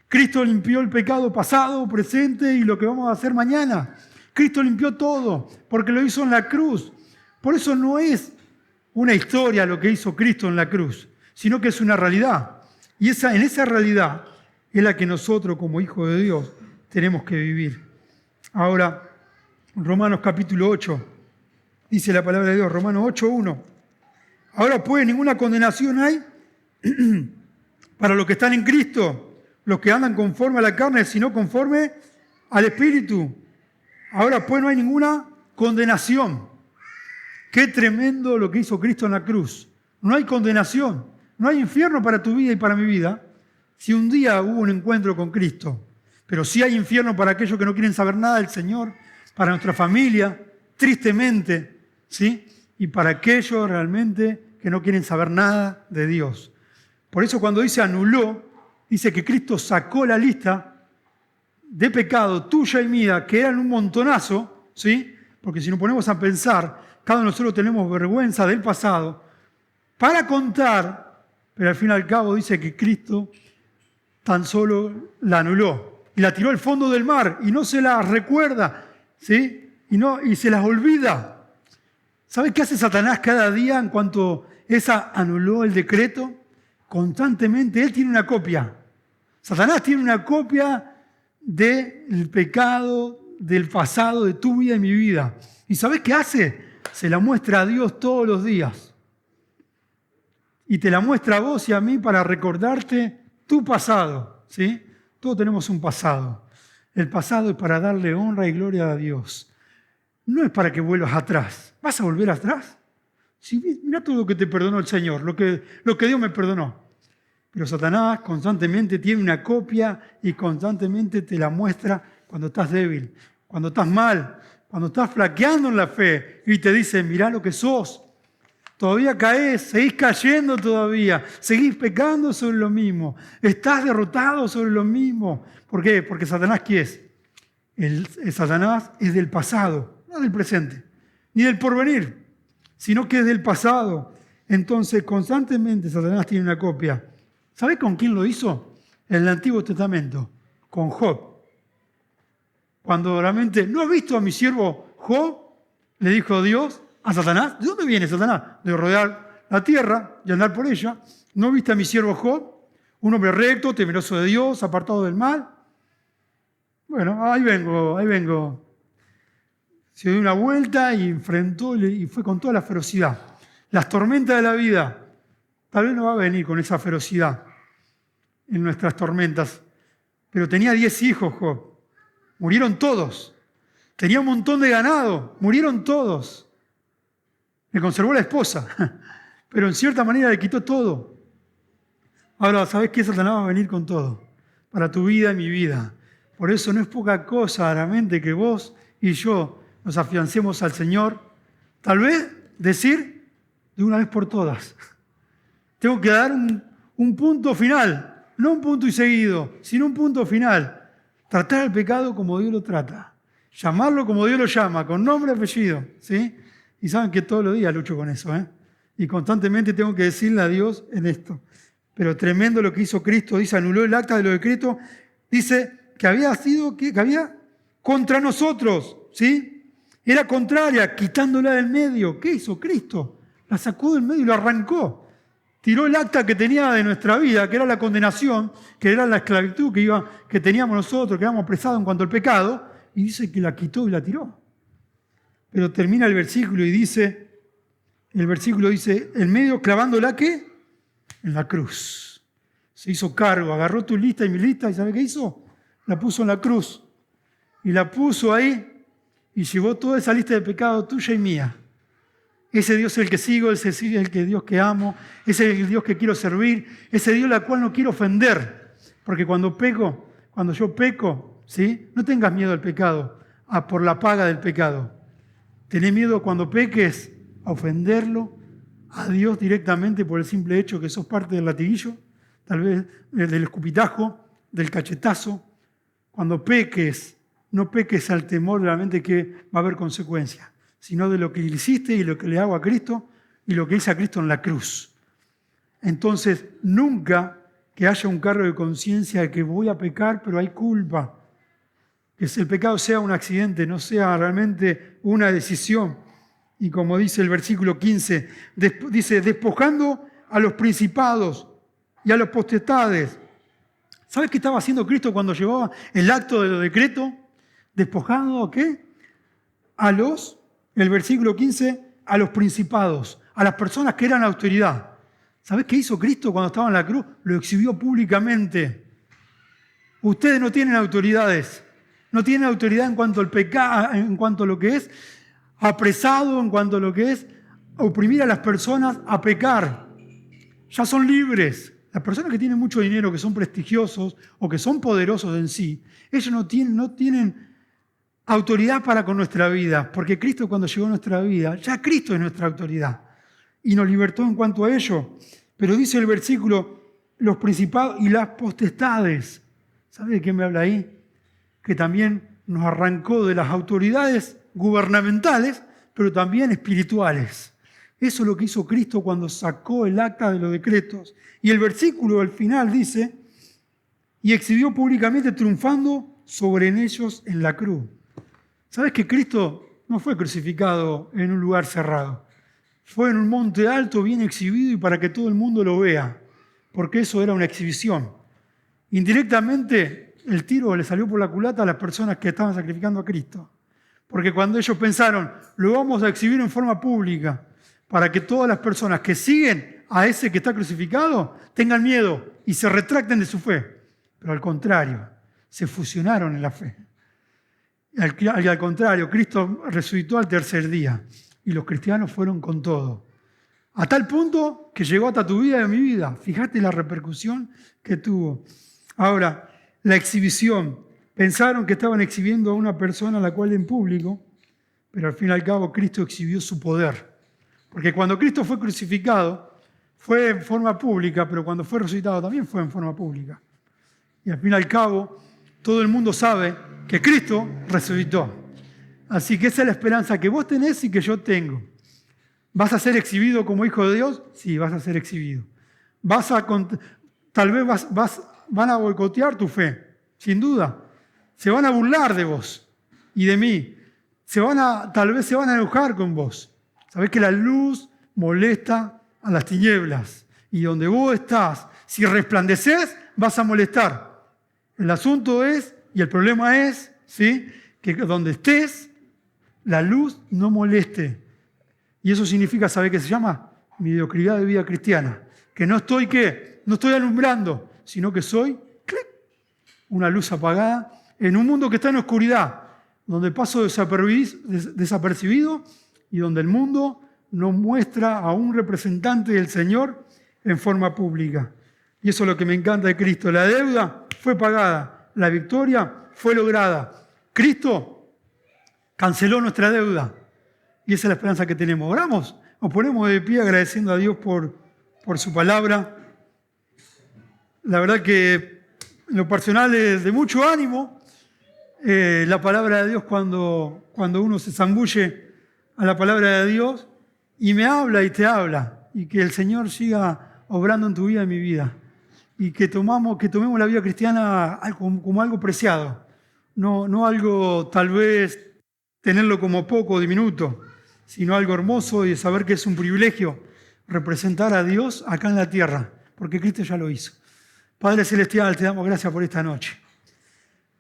Cristo limpió el pecado pasado, presente y lo que vamos a hacer mañana. Cristo limpió todo porque lo hizo en la cruz. Por eso no es una historia lo que hizo Cristo en la cruz, sino que es una realidad. Y en esa realidad es la que nosotros como hijos de Dios tenemos que vivir. Ahora, Romanos capítulo 8, dice la palabra de Dios, Romanos 8:1. Ahora pues ninguna condenación hay para los que están en Cristo, los que andan conforme a la carne, sino conforme al Espíritu. Ahora pues no hay ninguna condenación. Qué tremendo lo que hizo Cristo en la cruz. No hay condenación, no hay infierno para tu vida y para mi vida, si un día hubo un encuentro con Cristo. Pero sí hay infierno para aquellos que no quieren saber nada del Señor, para nuestra familia, tristemente, ¿sí? Y para aquellos realmente que no quieren saber nada de Dios. Por eso cuando dice anuló, dice que Cristo sacó la lista de pecado tuya y mía, que eran un montonazo, ¿sí? Porque si nos ponemos a pensar, cada uno de nosotros tenemos vergüenza del pasado para contar, pero al fin y al cabo dice que Cristo tan solo la anuló y la tiró al fondo del mar y no se la recuerda, ¿sí? Y se las olvida. ¿Sabe qué hace Satanás cada día en cuanto esa anuló el decreto? Constantemente, él tiene una copia. Satanás tiene una copia del pecado, del pasado, de tu vida y mi vida. ¿Y sabes qué hace? Se la muestra a Dios todos los días. Y te la muestra a vos y a mí para recordarte tu pasado, ¿sí? Todos tenemos un pasado. El pasado es para darle honra y gloria a Dios. No es para que vuelvas atrás. ¿Vas a volver atrás? Sí, mira todo lo que te perdonó el Señor, lo que Dios me perdonó. Pero Satanás constantemente tiene una copia y constantemente te la muestra cuando estás débil, cuando estás mal, cuando estás flaqueando en la fe y te dice, mirá lo que sos. Todavía caés, seguís cayendo todavía, seguís pecando sobre lo mismo, estás derrotado sobre lo mismo. ¿Por qué? Porque Satanás, ¿qué es? El Satanás es del pasado, no del presente, ni del porvenir, sino que es del pasado. Entonces, constantemente Satanás tiene una copia. ¿Sabés con quién lo hizo? En el Antiguo Testamento, con Job. Cuando realmente, ¿no has visto a mi siervo Job? Le dijo Dios a Satanás. ¿De dónde viene Satanás? De rodear la tierra y andar por ella. ¿No viste a mi siervo Job? Un hombre recto, temeroso de Dios, apartado del mal. Bueno, ahí vengo. Se dio una vuelta y enfrentó y fue con toda la ferocidad. Las tormentas de la vida, tal vez no va a venir con esa ferocidad en nuestras tormentas, pero tenía 10 hijos Job, murieron todos. Tenía un montón de ganado, murieron todos. Le conservó la esposa, pero en cierta manera le quitó todo. Ahora, ¿sabes qué? Satanás va a venir con todo, para tu vida y mi vida. Por eso no es poca cosa realmente que vos y yo nos afiancemos al Señor. Tal vez decir de una vez por todas. Tengo que dar un punto final, no un punto y seguido, sino un punto final. Tratar el pecado como Dios lo trata. Llamarlo como Dios lo llama, con nombre y apellido. ¿Sí? Y saben que todos los días lucho con eso. Y constantemente tengo que decirle a Dios en esto. Pero tremendo lo que hizo Cristo. Dice, anuló el acta de los decretos. Dice que había contra nosotros. ¿Sí? Era contraria, quitándola del medio. ¿Qué hizo Cristo? La sacó del medio y lo arrancó. Tiró el acta que tenía de nuestra vida, que era la condenación, que era la esclavitud que teníamos nosotros, que éramos apresados en cuanto al pecado, y dice que la quitó y la tiró. Pero termina el versículo y dice, el medio clavándola, ¿qué? En la cruz. Se hizo cargo, agarró tu lista y mi lista, ¿y sabe qué hizo? La puso en la cruz. Y la puso ahí y llevó toda esa lista de pecados tuya y mía. Ese Dios es el que sigo, ese es el Dios que amo, ese es el Dios que quiero servir, ese Dios al cual no quiero ofender. Porque cuando yo peco, ¿sí? No tengas miedo al pecado, por la paga del pecado. Tenés miedo cuando peques a ofenderlo a Dios directamente por el simple hecho que sos parte del latiguillo, tal vez del escupitajo, del cachetazo. Cuando peques, no peques al temor realmente que va a haber consecuencias, sino de lo que le hiciste y lo que le hago a Cristo y lo que hice a Cristo en la cruz. Entonces, nunca que haya un cargo de conciencia de que voy a pecar, pero hay culpa. Que el pecado sea un accidente, no sea realmente una decisión. Y como dice el versículo 15, dice, despojando a los principados y a los potestades. ¿Sabes qué estaba haciendo Cristo cuando llevaba el acto de los decretos? Despojando ¿a qué? El versículo 15, a los principados, a las personas que eran autoridad. ¿Sabés qué hizo Cristo cuando estaba en la cruz? Lo exhibió públicamente. Ustedes no tienen autoridades. No tienen autoridad en cuanto al pecado, en cuanto a lo que es apresado, en cuanto a lo que es oprimir a las personas a pecar. Ya son libres. Las personas que tienen mucho dinero, que son prestigiosos o que son poderosos en sí, ellos no tienen autoridad para con nuestra vida, porque Cristo cuando llegó a nuestra vida, ya Cristo es nuestra autoridad y nos libertó en cuanto a ello. Pero dice el versículo, los principados y las potestades. ¿Sabe de qué me habla ahí? Que también nos arrancó de las autoridades gubernamentales, pero también espirituales. Eso es lo que hizo Cristo cuando sacó el acta de los decretos. Y el versículo al final dice, y exhibió públicamente triunfando sobre ellos en la cruz. ¿Sabes que Cristo no fue crucificado en un lugar cerrado? Fue en un monte alto, bien exhibido y para que todo el mundo lo vea, porque eso era una exhibición. Indirectamente, el tiro le salió por la culata a las personas que estaban sacrificando a Cristo. Porque cuando ellos pensaron, lo vamos a exhibir en forma pública, para que todas las personas que siguen a ese que está crucificado tengan miedo y se retracten de su fe. Pero al contrario, se fusionaron en la fe. Y al contrario, Cristo resucitó al tercer día y los cristianos fueron con todo. A tal punto que llegó hasta tu vida y a mi vida. Fíjate la repercusión que tuvo. Ahora, la exhibición. Pensaron que estaban exhibiendo a una persona a la cual en público, pero al fin y al cabo Cristo exhibió su poder. Porque cuando Cristo fue crucificado, fue en forma pública, pero cuando fue resucitado también fue en forma pública. Y al fin y al cabo, todo el mundo sabe que Cristo resucitó. Así que esa es la esperanza que vos tenés y que yo tengo. ¿Vas a ser exhibido como hijo de Dios? Sí, vas a ser exhibido. Tal vez van a boicotear tu fe, sin duda. Se van a burlar de vos y de mí. Tal vez se van a enojar con vos. Sabés que la luz molesta a las tinieblas. Y donde vos estás, si resplandeces, vas a molestar. El asunto es, y el problema es, ¿sí?, que donde estés, la luz no moleste. Y eso significa, ¿sabe qué se llama? Mediocridad de vida cristiana. Que no estoy, ¿qué? No estoy alumbrando, sino que soy, ¡clic!, una luz apagada en un mundo que está en oscuridad, donde paso desapercibido y donde el mundo no muestra a un representante del Señor en forma pública. Y eso es lo que me encanta de Cristo. La deuda fue pagada, la victoria fue lograda. Cristo canceló nuestra deuda y esa es la esperanza que tenemos. Oramos, nos ponemos de pie agradeciendo a Dios por su palabra. La verdad que en lo personal es de mucho ánimo la palabra de Dios cuando uno se zambulle a la palabra de Dios y me habla y te habla, y que el Señor siga obrando en tu vida y en mi vida, y que tomemos la vida cristiana como algo preciado, no algo tal vez tenerlo como poco, diminuto, sino algo hermoso y de saber que es un privilegio representar a Dios acá en la tierra, porque Cristo ya lo hizo. Padre Celestial, te damos gracias por esta noche.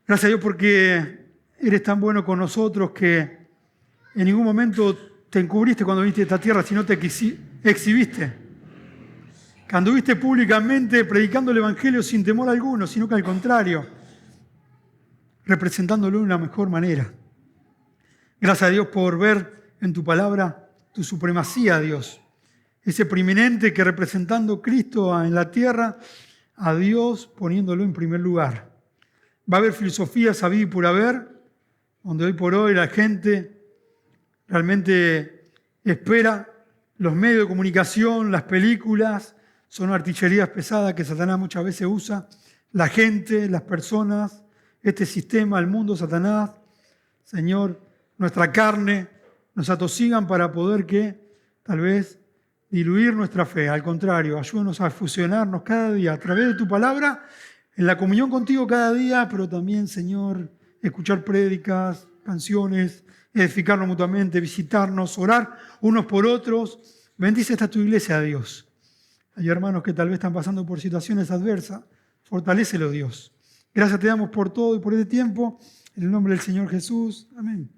Gracias a Dios porque eres tan bueno con nosotros que en ningún momento te encubriste cuando viniste a esta tierra, sino te exhibiste. Que anduviste públicamente predicando el Evangelio sin temor alguno, sino que al contrario, representándolo de una mejor manera. Gracias a Dios por ver en tu palabra tu supremacía, Dios. Ese preeminente que representando a Cristo en la tierra, a Dios poniéndolo en primer lugar. Va a haber filosofías habidas y por haber, donde hoy por hoy la gente realmente espera los medios de comunicación, las películas, son artillerías pesadas que Satanás muchas veces usa. La gente, las personas, este sistema, el mundo, Satanás, Señor, nuestra carne, nos atosigan para poder tal vez diluir nuestra fe. Al contrario, ayúdanos a fusionarnos cada día a través de tu palabra, en la comunión contigo cada día, pero también, Señor, escuchar prédicas, canciones, edificarnos mutuamente, visitarnos, orar unos por otros. Bendice esta tu iglesia, Dios. Hay hermanos que tal vez están pasando por situaciones adversas. Fortalécelo, Dios. Gracias te damos por todo y por este tiempo. En el nombre del Señor Jesús. Amén.